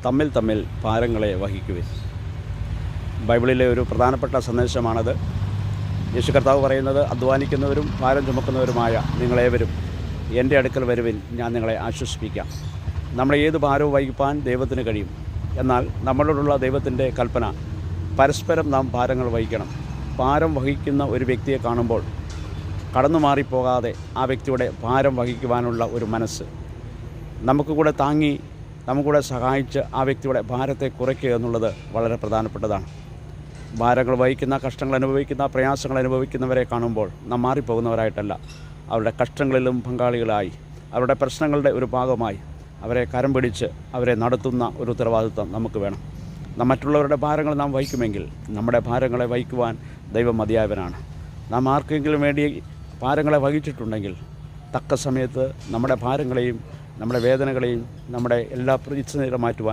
തമ്മിൽ തമ്മിൽ ഭാരങ്ങളെ വഹിക്കുവിൻ. ബൈബിളിലെ ഒരു പ്രധാനപ്പെട്ട സന്ദേശമാണത്. യേശു കർത്താവ് പറയുന്നത്, അധ്വാനിക്കുന്നവരും ഭാരം ചുമക്കുന്നവരുമായ നിങ്ങളേവരും എൻ്റെ അടുക്കൽ വരുവിൻ, ഞാൻ നിങ്ങളെ ആശ്വസിപ്പിക്കാം. നമ്മളെ ഏത് ഭാരവും വഹിക്കാൻ ദൈവത്തിന് കഴിയും. എന്നാൽ നമ്മളോടുള്ള ദൈവത്തിൻ്റെ കൽപ്പന, പരസ്പരം നാം ഭാരങ്ങൾ വഹിക്കണം. ഭാരം വഹിക്കുന്ന ഒരു വ്യക്തിയെ കാണുമ്പോൾ കടന്നു മാറിപ്പോകാതെ ആ വ്യക്തിയുടെ ഭാരം വഹിക്കുവാനുള്ള ഒരു മനസ്സ്, നമുക്ക് കൂടെ താങ്ങി നമുക്കൂടെ സഹായിച്ച് ആ വ്യക്തിയുടെ ഭാരത്തെ കുറയ്ക്കുക എന്നുള്ളത് വളരെ പ്രധാനപ്പെട്ടതാണ്. ഭാരങ്ങൾ വഹിക്കുന്ന, കഷ്ടങ്ങൾ അനുഭവിക്കുന്ന, പ്രയാസങ്ങൾ അനുഭവിക്കുന്നവരെ കാണുമ്പോൾ നാം മാറിപ്പോകുന്നവരായിട്ടല്ല, അവരുടെ കഷ്ടങ്ങളിലും പങ്കാളികളായി, അവരുടെ പ്രശ്നങ്ങളുടെ ഒരു ഭാഗമായി അവരെ കരം പിടിച്ച് അവരെ നടത്തുന്ന ഒരു ഉത്തരവാദിത്വം നമുക്ക് വേണം. മറ്റുള്ളവരുടെ ഭാരങ്ങൾ നാം വഹിക്കുമെങ്കിൽ നമ്മുടെ ഭാരങ്ങളെ വഹിക്കുവാൻ ദൈവം മതിയായവനാണ്. നാം ആർക്കെങ്കിലും വേണ്ടി ഭാരങ്ങളെ വഹിച്ചിട്ടുണ്ടെങ്കിൽ തക്ക സമയത്ത് നമ്മുടെ ഭാരങ്ങളെയും നമ്മുടെ വേദനകളെയും നമ്മുടെ എല്ലാ പ്രതിസന്ധികളും മാറ്റുവാൻ